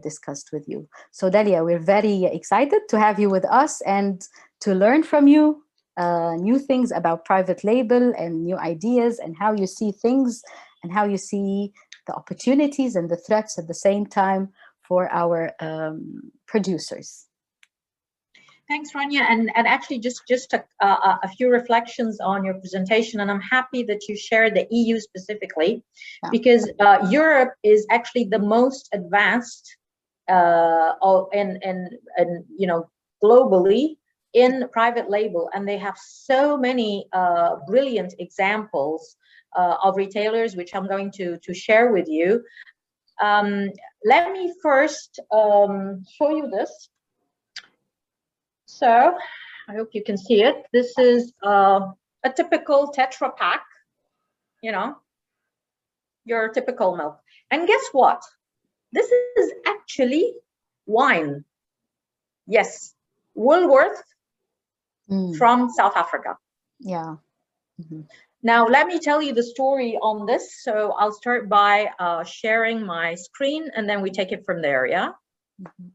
discussed with you. So Dahlia, we're very excited to have you with us and to learn from you new things about private label and new ideas and how you see things and how you see the opportunities and the threats at the same time for our producers. Thanks, Rania. And actually, just a few reflections on your presentation. And I'm happy that you shared the EU specifically, because Europe is actually the most advanced globally in private label, and they have so many brilliant examples of retailers, which I'm going to share with you. Let me first show you this. So I hope you can see it. This is a typical Tetra Pak, your typical milk. And guess what? This is actually wine. Yes, Woolworth from South Africa. Yeah. Mm-hmm. Now, let me tell you the story on this. So I'll start by sharing my screen, and then we take it from there, yeah? Mm-hmm.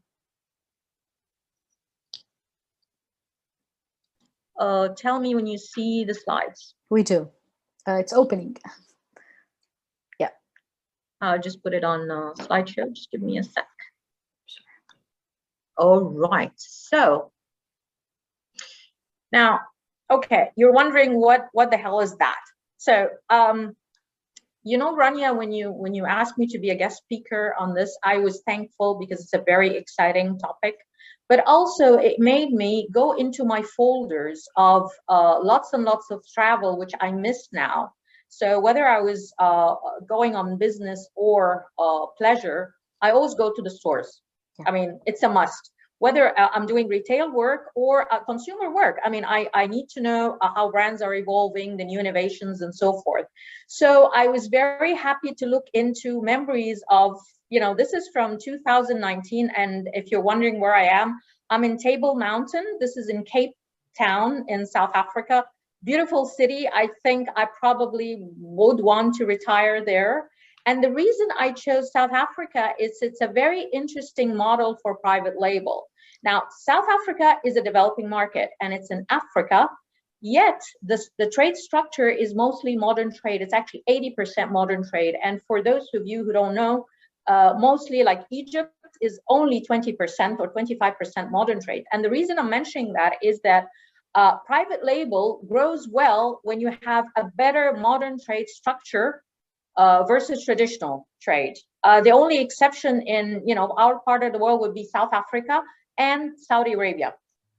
Tell me when you see the slides. We do. It's opening. Yeah. I'll just put it on slideshow. Just give me a sec. All right. So now, okay, you're wondering what the hell is that? So, Rania, when you asked me to be a guest speaker on this, I was thankful because it's a very exciting topic. But also it made me go into my folders of lots and lots of travel, which I miss now. So whether I was going on business or pleasure, I always go to the stores. Yeah. I mean, it's a must. Whether I'm doing retail work or consumer work, I mean, I need to know how brands are evolving, the new innovations and so forth. So I was very happy to look into memories of, this is from 2019. And if you're wondering where I am, I'm in Table Mountain. This is in Cape Town in South Africa. Beautiful city. I think I probably would want to retire there. And the reason I chose South Africa is it's a very interesting model for private label. Now, South Africa is a developing market and it's in Africa, yet the trade structure is mostly modern trade. It's actually 80% modern trade. And for those of you who don't know, mostly like Egypt is only 20% or 25% modern trade. And the reason I'm mentioning that is that private label grows well when you have a better modern trade structure versus traditional trade. The only exception in our part of the world would be South Africa and Saudi Arabia,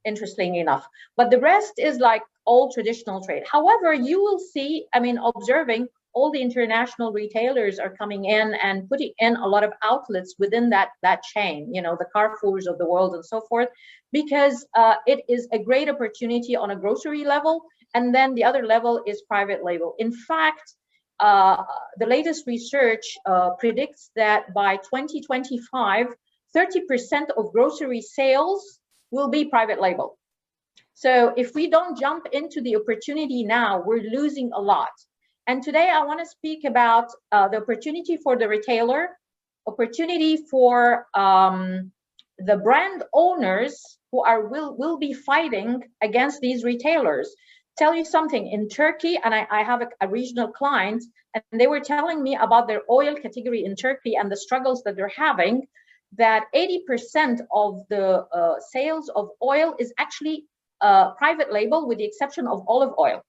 interestingly enough. But the rest is like all traditional trade. However, you will see, observing all the international retailers are coming in and putting in a lot of outlets within that chain, the Carrefours of the world and so forth, because it is a great opportunity on a grocery level. And then the other level is private label. In fact, the latest research predicts that by 2025, 30% of grocery sales will be private label. So if we don't jump into the opportunity now, we're losing a lot. And today I want to speak about the opportunity for the retailer, opportunity for the brand owners who will be fighting against these retailers. Tell you something, in Turkey, and I have a regional client, and they were telling me about their oil category in Turkey and the struggles that they're having, that 80% of the sales of oil is actually private label, with the exception of olive oil.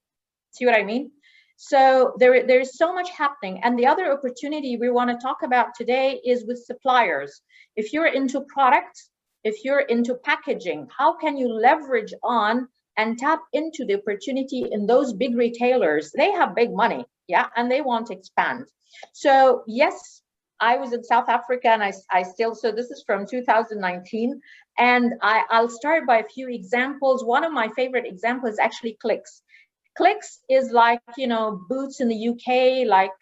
See what I mean? So there's so much happening. And the other opportunity we want to talk about today is with suppliers. If you're into products, if you're into packaging, how can you leverage on and tap into the opportunity in those big retailers? They have big money, yeah, and they want to expand. So yes, I was in South Africa, and I still, so this is from 2019, and I'll start by a few examples. One of my favorite examples is actually Clicks. Clicks is like, Boots in the UK, like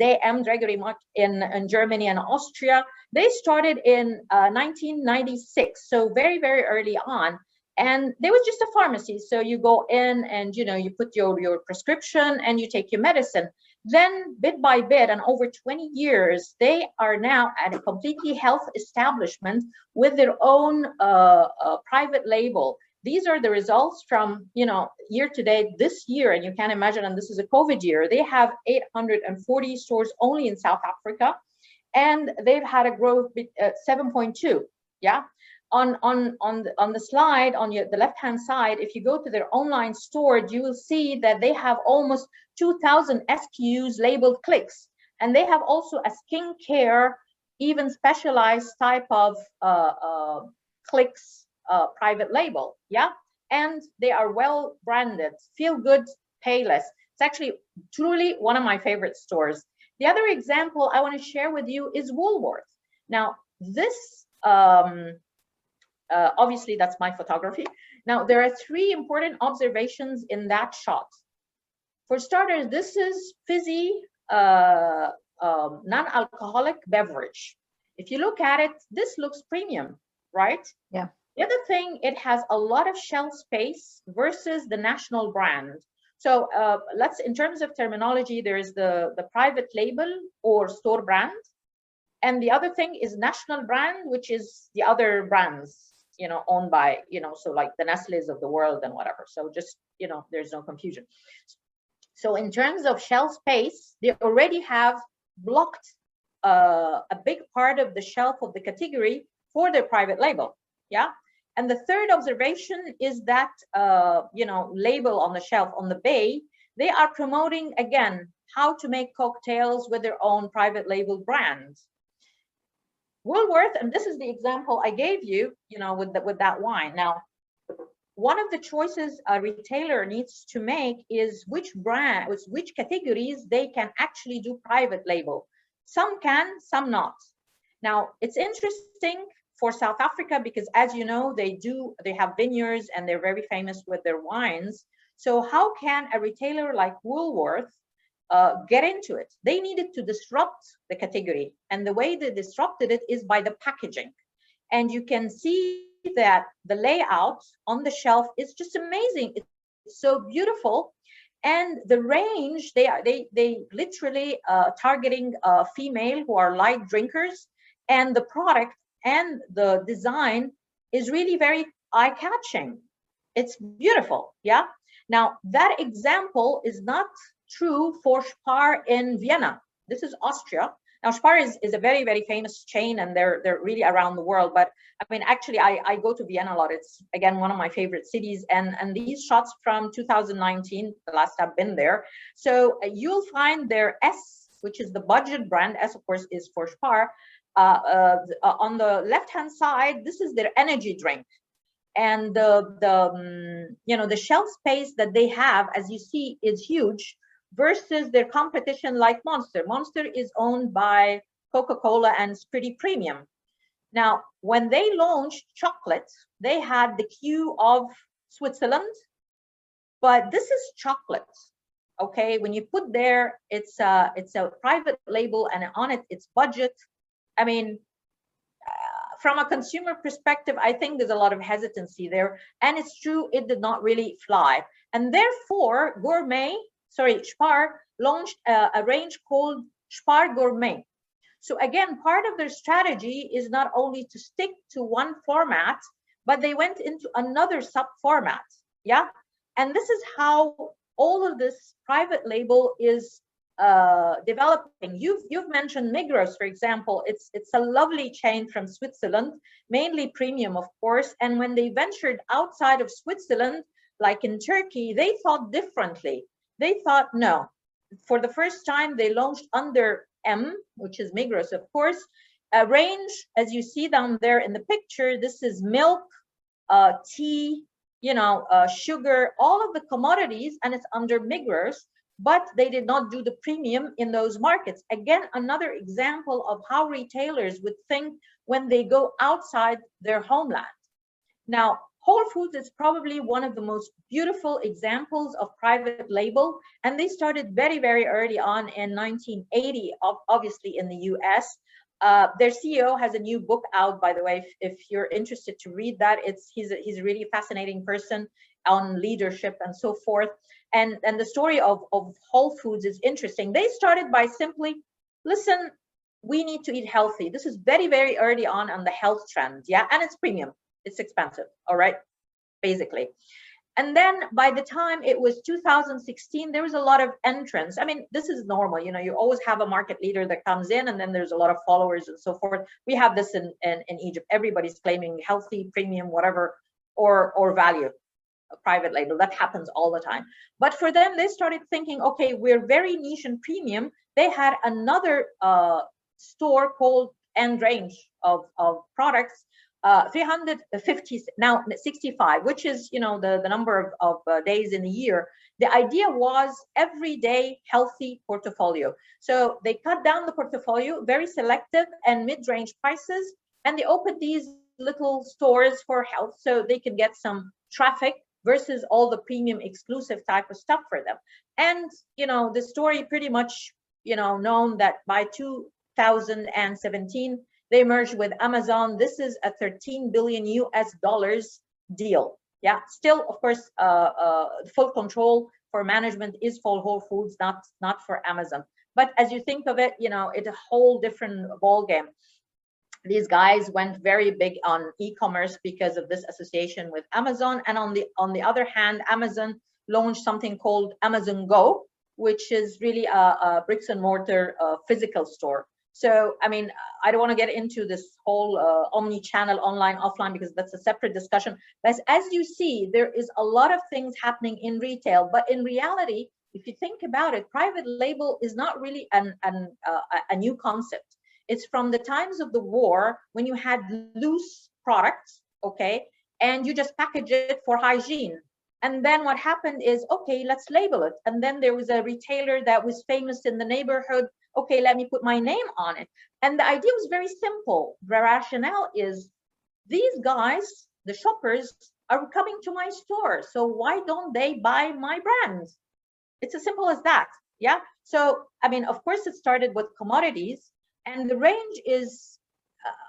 DM, Gregory Mark in Germany and Austria. They started in 1996, so very, very early on. And there was just a pharmacy. So you go in and, you put your prescription and you take your medicine. Then bit by bit and over 20 years, they are now at a completely health establishment with their own private label. These are the results from, year to date this year, and you can imagine, and this is a COVID year, they have 840 stores only in South Africa, and they've had a growth 7.2. Yeah. On the slide on the left hand side, if you go to their online store, you will see that they have almost 2,000 SKUs labeled clicks, and they have also a skincare, even specialized type of clicks private label. Yeah. And they are well branded, feel good, pay less. It's actually truly one of my favorite stores. The other example I want to share with you is Woolworth. Now, this obviously that's my photography. Now, there are three important observations in that shot. For starters, this is fizzy, non-alcoholic beverage. If you look at it, this looks premium, right? Yeah. The other thing, it has a lot of shelf space versus the national brand. So in terms of terminology, there is the private label or store brand. And the other thing is national brand, which is the other brands, owned by, so like the Nestle's of the world and whatever. So just, there's no confusion. So in terms of shelf space, they already have blocked a big part of the shelf of the category for their private label. Yeah. And the third observation is that, label on the shelf on the bay, they are promoting, again, how to make cocktails with their own private label brands. Woolworth, and this is the example I gave you, with that wine. Now, one of the choices a retailer needs to make is which brand, which categories they can actually do private label. Some can, some not. Now, it's interesting for South Africa because, as you know, they have vineyards and they're very famous with their wines. So how can a retailer like Woolworth get into it? They needed to disrupt the category, and the way they disrupted it is by the packaging. And you can see that the layout on the shelf is just amazing. It's so beautiful, and the range, they literally targeting female who are light drinkers, and the product and the design is really very eye-catching. It's beautiful. Yeah. Now, that example is not true for Spar in Vienna. This is Austria. Now, Spar is a very, very famous chain, and they're really around the world. But I mean, actually, I go to Vienna a lot. It's, again, one of my favorite cities. And these shots from 2019, the last I've been there. So you'll find their S, which is the budget brand. S, of course, is for Spar. On the left-hand side, this is their energy drink. And the shelf space that they have, as you see, is huge versus their competition like Monster. Monster is owned by Coca-Cola and it's pretty premium. Now, when they launched chocolate, they had the Q of Switzerland, but this is chocolate. Okay, when you put there, it's a private label, and on it, it's budget. I mean, from a consumer perspective, I think there's a lot of hesitancy there, and it's true, it did not really fly. And therefore, Spar launched a range called Spar Gourmet. So again, part of their strategy is not only to stick to one format, but they went into another sub format. Yeah. And this is how all of this private label is developing. You've mentioned Migros, for example. It's a lovely chain from Switzerland, mainly premium, of course. And when they ventured outside of Switzerland, like in Turkey, they thought differently. They thought, no. For the first time, they launched under M, which is Migros, of course, a range, as you see down there in the picture. This is milk, tea, sugar, all of the commodities, and it's under Migros. But they did not do the premium in those markets. Again, another example of how retailers would think when they go outside their homeland. Now, Whole Foods is probably one of the most beautiful examples of private label, and they started very, very early on in 1980, obviously in the US. Their CEO has a new book out, by the way, if you're interested to read that. He's a really fascinating person. on leadership and so forth. And the story of Whole Foods is interesting. They started by simply, listen, we need to eat healthy. This is very, very early on the health trend. Yeah. And it's premium. It's expensive. All right. Basically. And then by the time it was 2016, there was a lot of entrants. I mean, this is normal. You know, you always have a market leader that comes in and then there's a lot of followers and so forth. We have this in Egypt. Everybody's claiming healthy, premium, whatever, or value, a private label. That happens all the time. But for them, they started thinking, okay, we're very niche and premium. They had another store called End Range of products, 350, now 65, which is, you know, the number of days in a year. The idea was everyday healthy portfolio. So they cut down the portfolio, very selective and mid-range prices, and they opened these little stores for health so they could get some traffic versus all the premium exclusive type of stuff for them. And, you know, the story pretty much, you know, known that by 2017, they merged with Amazon. This is a 13 billion US dollars deal. Yeah, still, of course, full control for management is for Whole Foods, not for Amazon. But as you think of it, you know, it's a whole different ball game. These guys went very big on e-commerce because of this association with Amazon. And on the other hand, Amazon launched something called Amazon Go, which is really a bricks and mortar physical store. So, I mean, I don't want to get into this whole omni-channel, online, offline, because that's a separate discussion. But as you see, there is a lot of things happening in retail. But in reality, if you think about it, private label is not really a new concept. It's from the times of the war when you had loose products, okay, and you just package it for hygiene. And then what happened is, okay, let's label it. And then there was a retailer that was famous in the neighborhood. Okay, let me put my name on it. And the idea was very simple. The rationale is these guys, the shoppers, are coming to my store. So why don't they buy my brand? It's as simple as that. Yeah. So, I mean, of course, it started with commodities, and the range is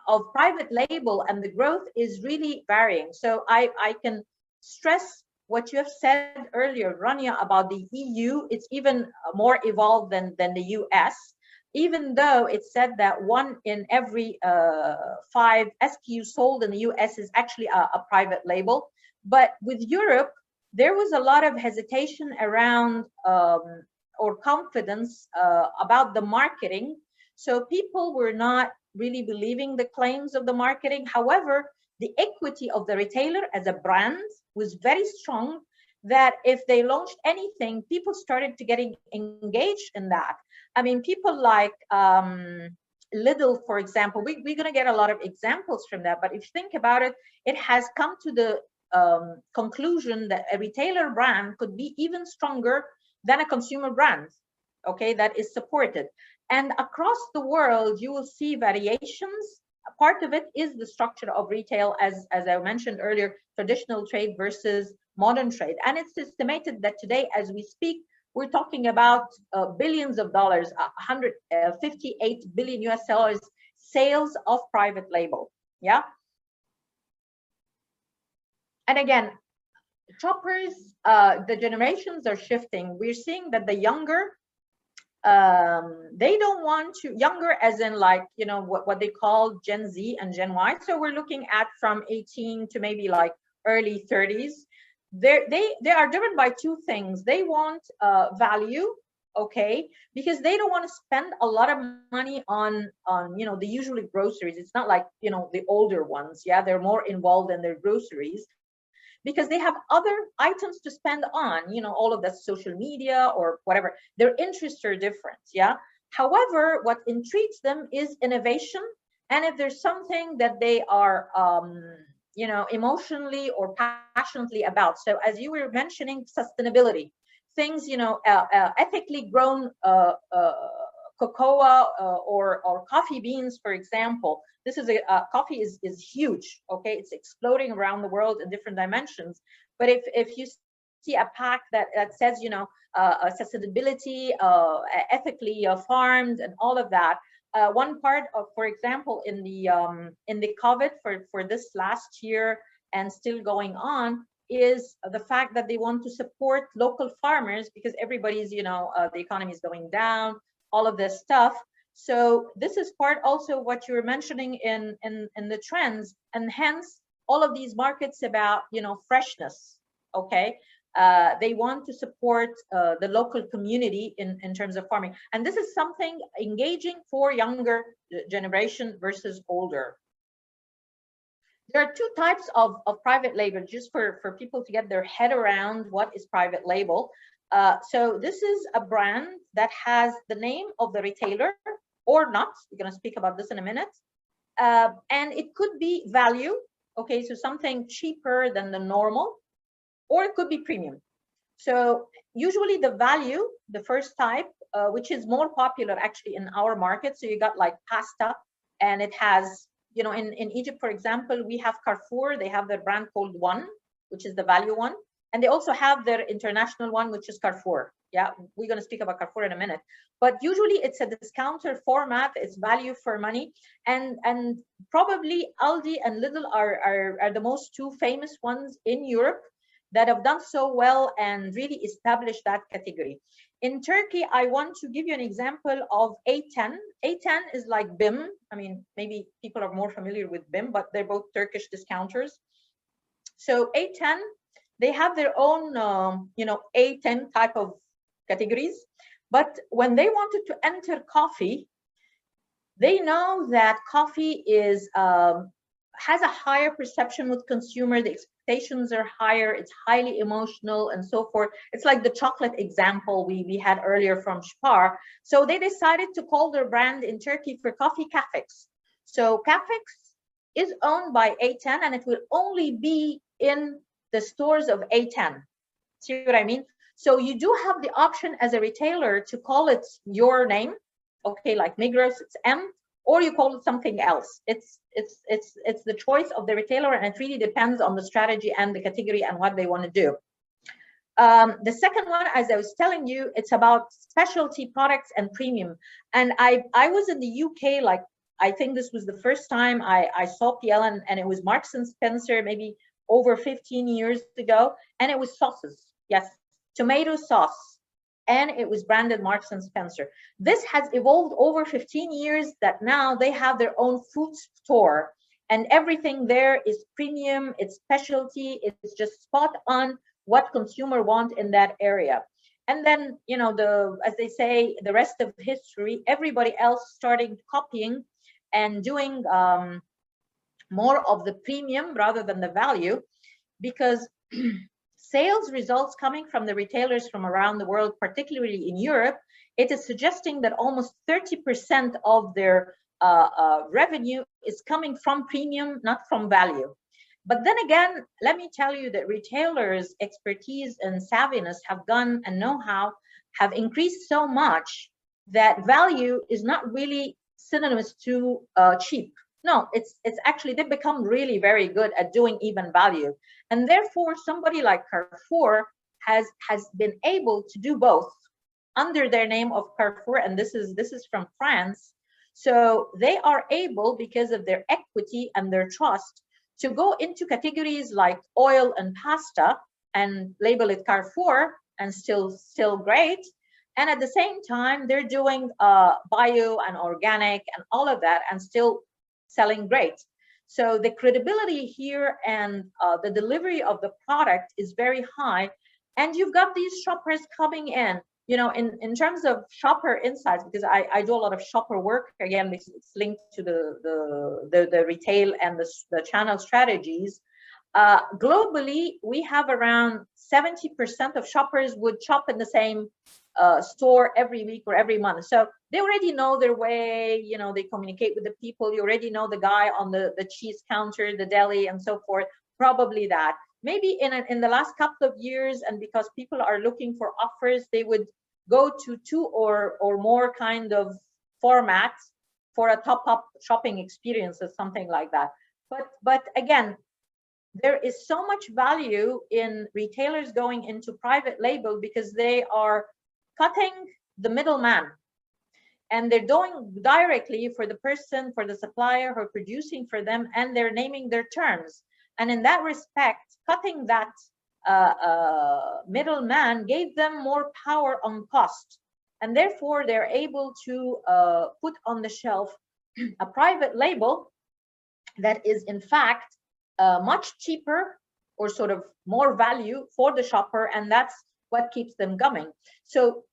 of private label and the growth is really varying. So I can stress what you have said earlier, Rania, about the EU. It's even more evolved than the US, even though it said that 1 in every 5 SKUs sold in the US is actually a private label. But with Europe, there was a lot of hesitation around or confidence about the marketing. So people were not really believing the claims of the marketing. However, the equity of the retailer as a brand was very strong, that if they launched anything, people started to get engaged in that. I mean, people like Lidl, for example, we're going to get a lot of examples from that. But if you think about it, it has come to the conclusion that a retailer brand could be even stronger than a consumer brand, okay, that is supported. And across the world, you will see variations. A part of it is the structure of retail, as I mentioned earlier, traditional trade versus modern trade. And it's estimated that today, as we speak, we're talking about billions of dollars, 158 billion US dollars sales of private label. Yeah. And again, shoppers, the generations are shifting. We're seeing that the younger, they don't want to, younger as in like, you know, what they call Gen Z and Gen Y. So we're looking at from 18 to maybe like early 30s. They are driven by two things. They want value, okay, because they don't want to spend a lot of money on you know, the usually groceries. It's not like, you know, the older ones. Yeah, they're more involved in their groceries because they have other items to spend on, you know, all of that social media or whatever. Their interests are different. Yeah. However, what intrigues them is innovation. And if there's something that they are, you know, emotionally or passionately about. So as you were mentioning, sustainability, things, you know, ethically grown cocoa or coffee beans, for example. This is coffee is huge. Okay, it's exploding around the world in different dimensions. But if you see a pack that says, you know, sustainability, ethically farmed, and all of that. One part of, for example, in the COVID for this last year and still going on, is the fact that they want to support local farmers because everybody's, the economy is going down, all of this stuff. So this is part also what you were mentioning in the trends, and hence all of these markets about, freshness. Okay. They want to support the local community in terms of farming. And this is something engaging for younger generation versus older. There are two types of private label, just for people to get their head around what is private label. So this is a brand that has the name of the retailer or not. We're going to speak about this in a minute. And it could be value. Okay, so something cheaper than the normal, or it could be premium. So usually the value, the first type, which is more popular actually in our market. So you got like pasta, and it has, in Egypt, for example, we have Carrefour. They have their brand called One, which is the value one. And they also have their international one, which is Carrefour. Yeah, we're going to speak about Carrefour in a minute. But usually it's a discounter format. It's value for money. And probably Aldi and Lidl are the most two famous ones in Europe that have done so well and really established that category. In Turkey, I want to give you an example of A10. A10 is like BIM. I mean, maybe people are more familiar with BIM, but they're both Turkish discounters. So A10, they have their own, A10 type of categories. But when they wanted to enter coffee, they know that coffee is has a higher perception with consumer. The expectations are higher. It's highly emotional and so forth. It's like the chocolate example we had earlier from Spar. So they decided to call their brand in Turkey for coffee Cafex. So Cafex is owned by A10, and it will only be in the stores of A10. See what I mean? So you do have the option as a retailer to call it your name. Okay, like Migros, it's M, or you call it something else. It's the choice of the retailer, and it really depends on the strategy and the category and what they want to do. The second one, as I was telling you, it's about specialty products and premium. And I was in the UK, like, I think this was the first time I saw PL, and it was Marks and Spencer, maybe over 15 years ago, and it was sauces. Yes, tomato sauce. And it was branded Marks and Spencer. This has evolved over 15 years that now they have their own food store, and everything there is premium, it's specialty, it's just spot on what consumer want in that area. And then, as they say, the rest of history, everybody else starting copying and doing more of the premium rather than the value, because sales results coming from the retailers from around the world, particularly in Europe, it is suggesting that almost 30% of their revenue is coming from premium, not from value. But then again, let me tell you that retailers' expertise and savviness have gone, and know-how have increased so much that value is not really synonymous to cheap. No, it's actually, they've become really very good at doing even value. And therefore, somebody like Carrefour has been able to do both under their name of Carrefour, and this is from France. So they are able, because of their equity and their trust, to go into categories like oil and pasta and label it Carrefour, and still great. And at the same time, they're doing bio and organic and all of that, and still selling great. So the credibility here and the delivery of the product is very high. And you've got these shoppers coming in, in terms of shopper insights, because I do a lot of shopper work. Again, it's linked to the retail and the channel strategies. Globally, we have around 70% of shoppers would shop in the same store every week or every month. So they already know their way, they communicate with the people. You already know the guy on the cheese counter, the deli, and so forth. Probably that. Maybe in the last couple of years, and because people are looking for offers, they would go to two or more kind of formats for a top-up shopping experience or something like that. But again, there is so much value in retailers going into private label, because they are cutting the middleman, and they're going directly for the person, for the supplier who are producing for them, and they're naming their terms. And in that respect, cutting that middleman gave them more power on cost, and therefore they're able to put on the shelf a private label that is in fact much cheaper, or sort of more value for the shopper, and that's what keeps them going. So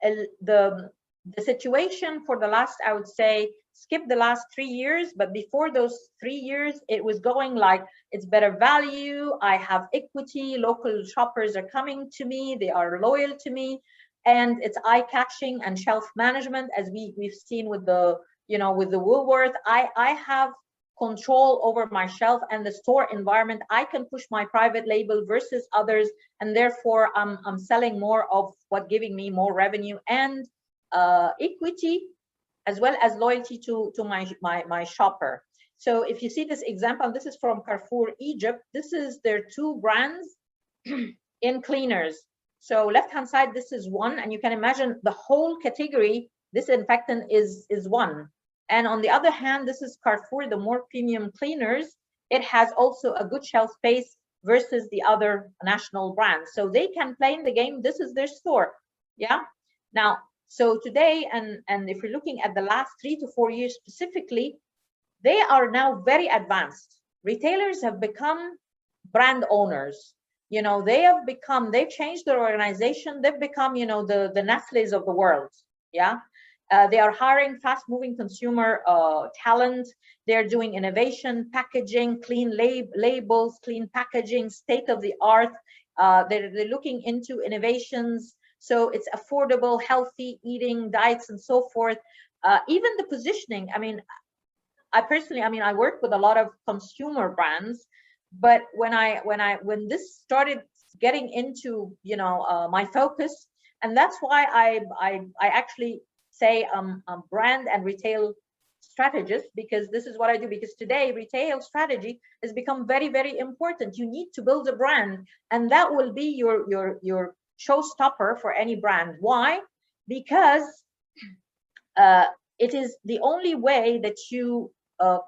the situation for the last, I would say, skip the last 3 years, but before those 3 years, it was going like, it's better value, I have equity, local shoppers are coming to me, they are loyal to me, and it's eye-catching and shelf management, as we've seen with the, with the Woolworth. I have control over my shelf and the store environment. I can push my private label versus others, and therefore I'm selling more of what giving me more revenue and equity, as well as loyalty to my shopper. So if you see this example, this is from Carrefour Egypt. This is their two brands in cleaners. So left hand side, this is one, and you can imagine the whole category disinfectant is one. And on the other hand, this is Carrefour, the more premium cleaners. It has also a good shelf space versus the other national brands. So they can play in the game. This is their store. Yeah. Now, so today, and if you're looking at the last 3 to 4 years specifically, they are now very advanced. Retailers have become brand owners. They've changed their organization. They've become, the Nestle's of the world. Yeah. They are hiring fast-moving consumer talent. They're doing innovation, packaging, clean labels, clean packaging, state-of-the-art. They're looking into innovations. So it's affordable, healthy eating, diets, and so forth. Even the positioning. I mean, I work with a lot of consumer brands, but when this started getting into, my focus, and that's why I actually say brand and retail strategist, because this is what I do. Because today retail strategy has become very, very important. You need to build a brand, and that will be your showstopper for any brand. Why? Because it is the only way that you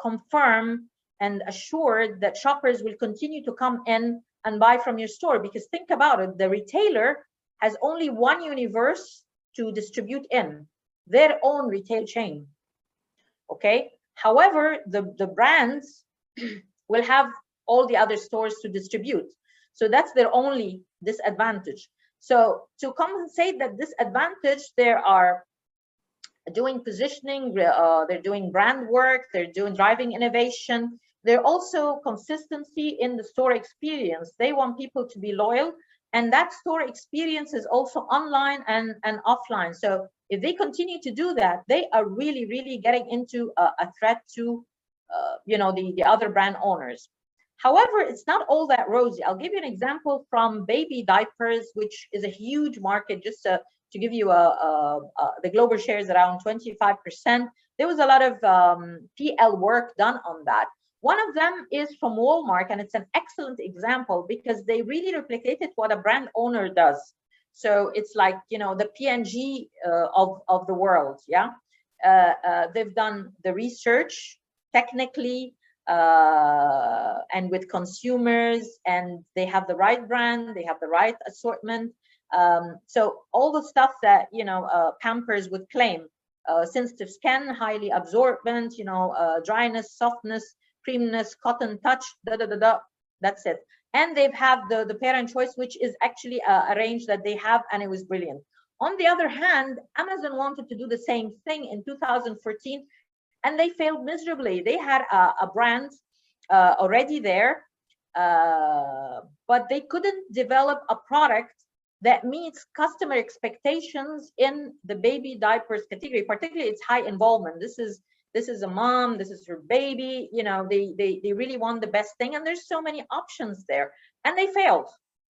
confirm and assure that shoppers will continue to come in and buy from your store. Because think about it, the retailer has only one universe to distribute in, their own retail chain. Okay. However, the brands will have all the other stores to distribute. So that's their only disadvantage. So to compensate that disadvantage, they are doing positioning, they're doing brand work, they're doing driving innovation. They're also consistency in the store experience. They want people to be loyal, and that store experience is also online and offline. So if they continue to do that, they are really, really getting into a threat to, the other brand owners. However, it's not all that rosy. I'll give you an example from baby diapers, which is a huge market. Just to give you the global share is around 25%. There was a lot of PL work done on that. One of them is from Walmart, and it's an excellent example because they really replicated what a brand owner does. So it's like, the P&G of the world. Yeah. They've done the research technically and with consumers, and they have the right brand, they have the right assortment. So all the stuff that, Pampers would claim, sensitive skin, highly absorbent, dryness, softness, creaminess, cotton touch, that's it. And they've have the parent choice, which is actually a range that they have, and it was brilliant. On the other hand, Amazon wanted to do the same thing in 2014, and they failed miserably. They had a brand already there, but they couldn't develop a product that meets customer expectations in the baby diapers category. Particularly, it's high involvement. This is a mom, this is her baby, they really want the best thing, and there's so many options there, and they failed.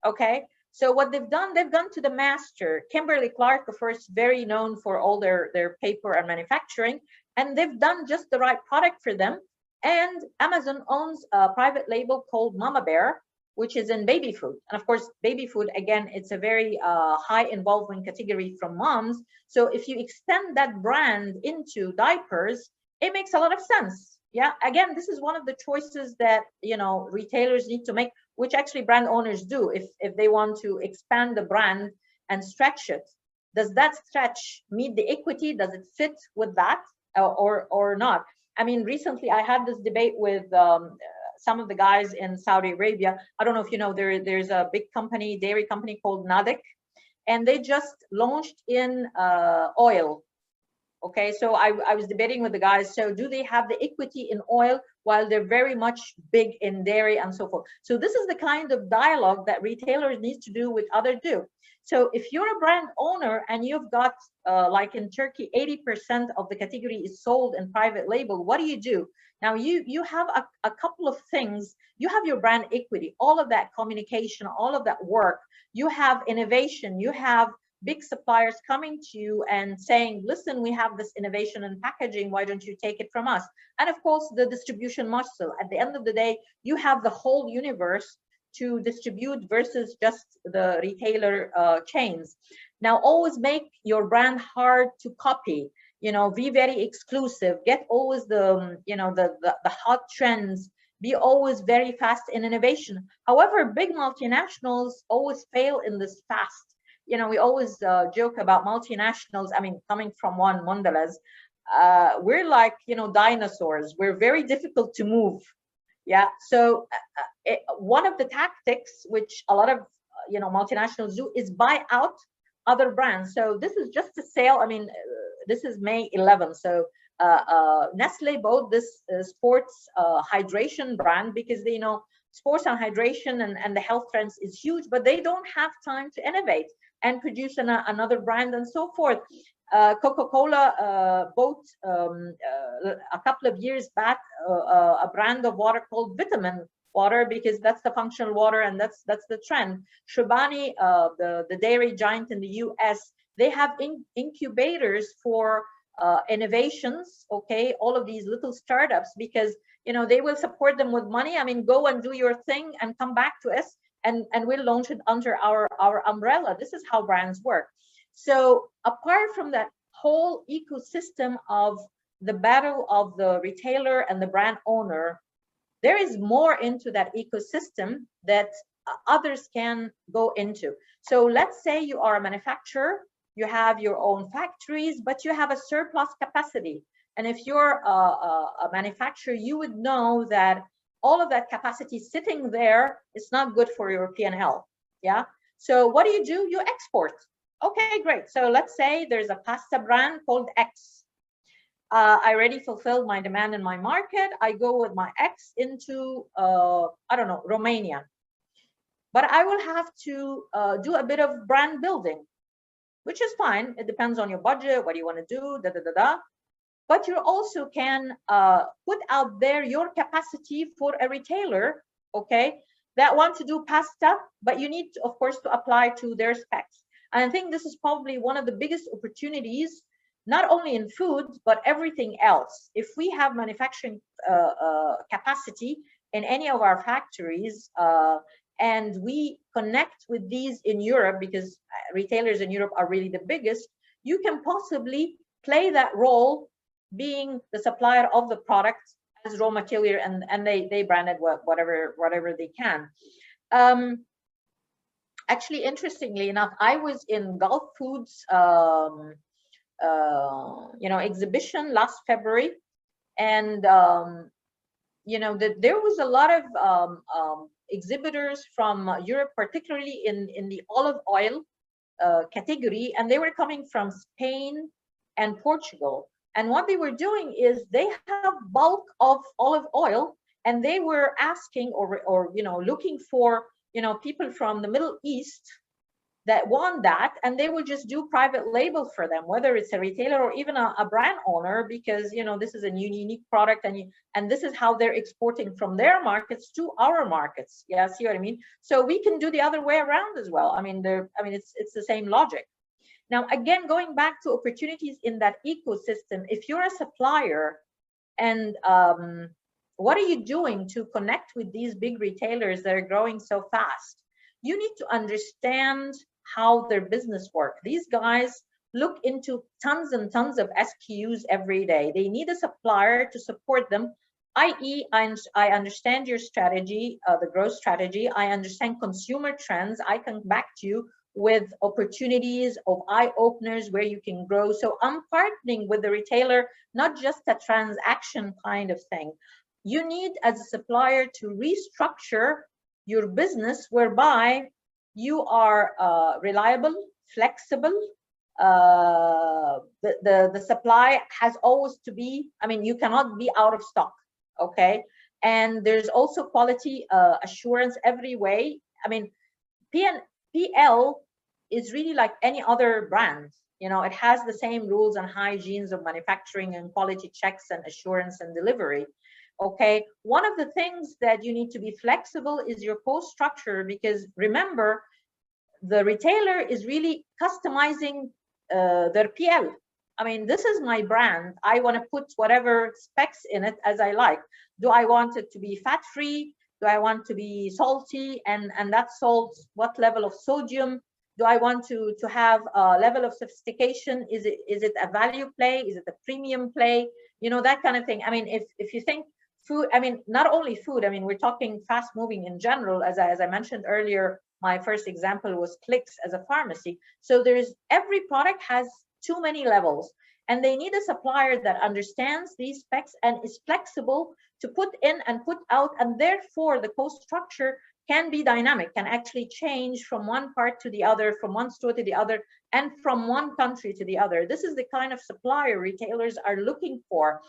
Okay, so what they've gone to the master, Kimberly-Clark, of course, very known for all their paper and manufacturing, and they've done just the right product for them. And Amazon owns a private label called Mama Bear, which is in baby food. And of course, baby food, again, it's a very high involvement category from moms. So if you extend that brand into diapers, it makes a lot of sense. Yeah. Again, this is one of the choices that, retailers need to make. which actually brand owners do if they want to expand the brand and stretch it. Does that stretch meet the equity? Does it fit with that, or not? I mean, recently I had this debate with some of the guys in Saudi Arabia. I don't know if you know, there's a big company, dairy company called Nadik, and they just launched in oil. Okay, so I was debating with the guys. So do they have the equity in oil while they're very much big in dairy and so forth? So this is the kind of dialogue that retailers need to do with others do. So if you're a brand owner and you've got, like in Turkey, 80% of the category is sold in private label, what do? Now you have a couple of things. You have your brand equity, all of that communication, all of that work. You have innovation, you have big suppliers coming to you and saying, listen, we have this innovation in packaging, why don't you take it from us? And of course, the distribution muscle. At the end of the day, you have the whole universe to distribute versus just the retailer chains. Now, always make your brand hard to copy. You know, be very exclusive. Get always the, you know, the hot trends. Be always very fast in innovation. However, big multinationals always fail in this fast. You know, we always joke about multinationals. I mean, coming from one, Mondelez, we're like, you know, dinosaurs. We're very difficult to move. Yeah. So one of the tactics which a lot of, you know, multinationals do is buy out other brands. So this is just a sale. I mean, this is May 11th. So Nestle bought this sports hydration brand because they know sports and hydration and the health trends is huge, but they don't have time to innovate and produce another brand and so forth. Coca-Cola bought a couple of years back a brand of water called Vitamin Water because that's the functional water and that's the trend. Chobani, the dairy giant in the US, they have incubators for innovations. Okay, all of these little startups, because you know they will support them with money. I mean, go and do your thing and come back to us, and we'll launch it under our umbrella. This is how brands work. So apart from that whole ecosystem of the battle of the retailer and the brand owner, there is more into that ecosystem that others can go into. So let's say you are a manufacturer, you have your own factories, but you have a surplus capacity. And if you're a manufacturer, you would know that all of that capacity sitting there is not good for your P&L. Yeah. So what do? You export. Okay, great. So let's say there's a pasta brand called X. I already fulfilled my demand in my market. I go with my X into, I don't know, Romania. But I will have to do a bit of brand building, which is fine. It depends on your budget, what you want to do, But you also can put out there your capacity for a retailer, okay, that want to do pasta, but you need, of course, to apply to their specs. And I think this is probably one of the biggest opportunities, not only in food, but everything else. If we have manufacturing capacity in any of our factories, and we connect with these in Europe, because retailers in Europe are really the biggest, you can possibly play that role being the supplier of the product as raw material, and they brand it whatever they can. Actually, interestingly enough, I was in Gulf Foods exhibition last February, and there was a lot of exhibitors from Europe, particularly in the olive oil category, and they were coming from Spain and Portugal. And what they were doing is they have bulk of olive oil, and they were asking or looking for people from the Middle East that want that, and they will just do private label for them, whether it's a retailer or even a brand owner, because this is a unique product, and this is how they're exporting from their markets to our markets. Yeah, see what I mean? So we can do the other way around as well. I mean, it's the same logic. Now, again, going back to opportunities in that ecosystem, if you're a supplier and what are you doing to connect with these big retailers that are growing so fast? You need to understand how their business work. These guys look into tons and tons of SKUs every day. They need a supplier to support them i.e., I understand your strategy, the growth strategy. I understand consumer trends. I come back to you with opportunities of eye openers where you can grow. So I'm partnering with the retailer, not just a transaction kind of thing. You need, as a supplier, to restructure your business whereby you are reliable, flexible. The supply has always to be, I mean, you cannot be out of stock. Okay. And there's also quality assurance every way. I mean, PL is really like any other brand. You know, it has the same rules and hygienes of manufacturing and quality checks and assurance and delivery. Okay. One of the things that you need to be flexible is your cost structure, because remember, the retailer is really customizing their PL. I mean, this is my brand. I want to put whatever specs in it as I like. Do I want it to be fat-free? Do I want to be salty? And that salt, what level of sodium? Do I want to have a level of sophistication? Is it a value play? Is it a premium play? You know, that kind of thing. I mean, if you think food, I mean, not only food, I mean, we're talking fast moving in general. As I mentioned earlier, my first example was Clicks as a pharmacy. So there's, every product has too many levels, and they need a supplier that understands these specs and is flexible to put in and put out, and therefore the cost structure can be dynamic, can actually change from one part to the other, from one store to the other, and from one country to the other. This is the kind of supplier retailers are looking for.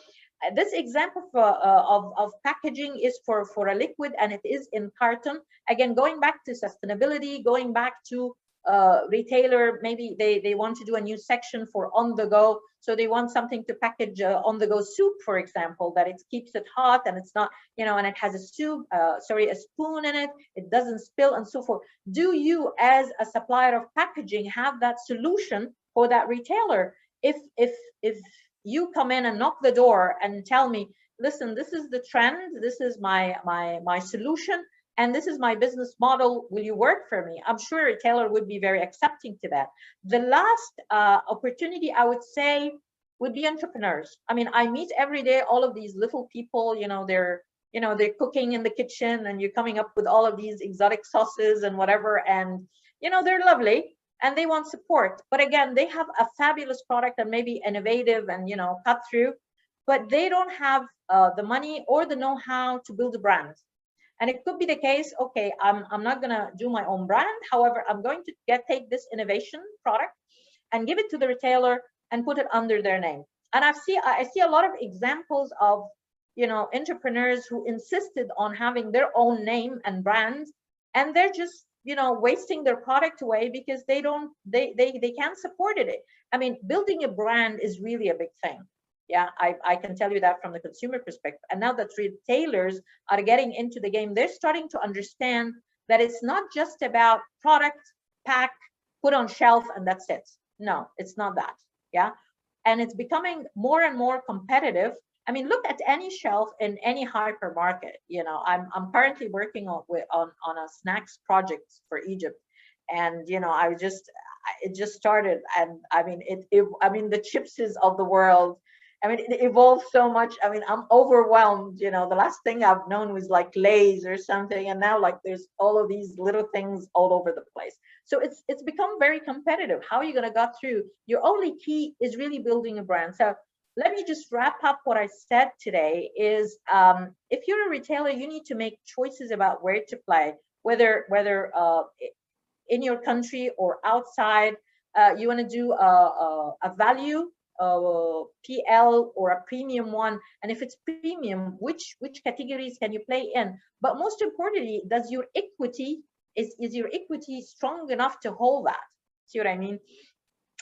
This example of packaging is for a liquid, and it is in carton. Again, going back to sustainability, going back to retailer, maybe they want to do a new section for on the go. So they want something to package on the go soup, for example, that it keeps it hot and it's not, you know, and it has a soup, a spoon in it, it doesn't spill and so forth. Do you, as a supplier of packaging, have that solution for that retailer? If you come in and knock the door and tell me, listen, this is the trend, this is my solution, and this is my business model, will you work for me? I'm sure a retailer would be very accepting to that. The last opportunity I would say would be entrepreneurs. I mean, I meet every day all of these little people, they're cooking in the kitchen, and you're coming up with all of these exotic sauces and whatever, and they're lovely and they want support. But again, they have a fabulous product and maybe innovative and cut through, but they don't have the money or the know-how to build a brand. And it could be the case, okay, I'm not gonna do my own brand. However, I'm going to take this innovation product and give it to the retailer and put it under their name. And I see a lot of examples of entrepreneurs who insisted on having their own name and brand, and they're just wasting their product away because they can't support it. I mean, building a brand is really a big thing. Yeah, I can tell you that from the consumer perspective. And now that retailers are getting into the game, they're starting to understand that it's not just about product, pack, put on shelf, and that's it. No, it's not that. Yeah. And it's becoming more and more competitive. I mean, look at any shelf in any hypermarket. I'm currently working on a snacks project for Egypt, and it just started, and I mean the chipses of the world. I mean, it evolved so much. I mean, I'm overwhelmed. The last thing I've known was like Lay's or something, and now like there's all of these little things all over the place. So it's become very competitive. How are you going to get through? Your only key is really building a brand. So let me just wrap up what I said today is if you're a retailer, you need to make choices about where to play, whether in your country or outside. You want to do a value PL or a premium one, and if it's premium, which categories can you play in? But most importantly, does your equity is your equity strong enough to hold that? See what I mean?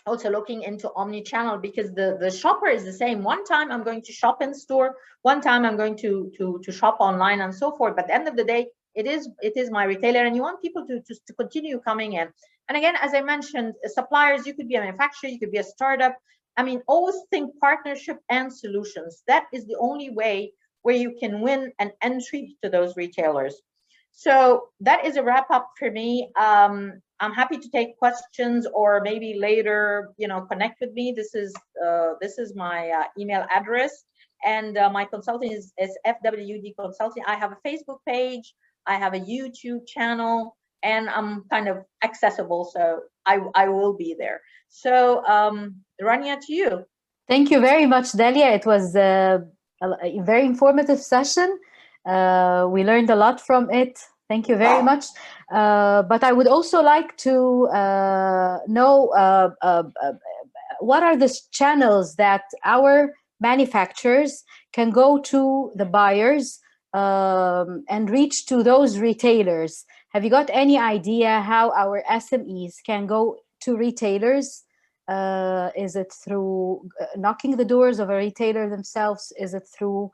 Also looking into omni-channel, because the shopper is the same. One time I'm going to shop in store, one time I'm going to shop online and so forth. But at the end of the day, it is my retailer, and you want people to continue coming in. And again, as I mentioned, suppliers, you could be a manufacturer, you could be a startup. I mean, always think partnership and solutions. That is the only way where you can win an entry to those retailers. So that is a wrap up for me. I'm happy to take questions, or maybe later, connect with me. This is my email address, And my consulting is FWD Consulting. I have a Facebook page, I have a YouTube channel, and I'm kind of accessible, so I will be there. So Rania, to you. Thank you very much, Dahlia. It was a very informative session. We learned a lot from it. Thank you very much. But I would also like to know what are the channels that our manufacturers can go to the buyers and reach to those retailers. Have you got any idea how our SMEs can go to retailers? Is it through knocking the doors of a retailer themselves? Is it through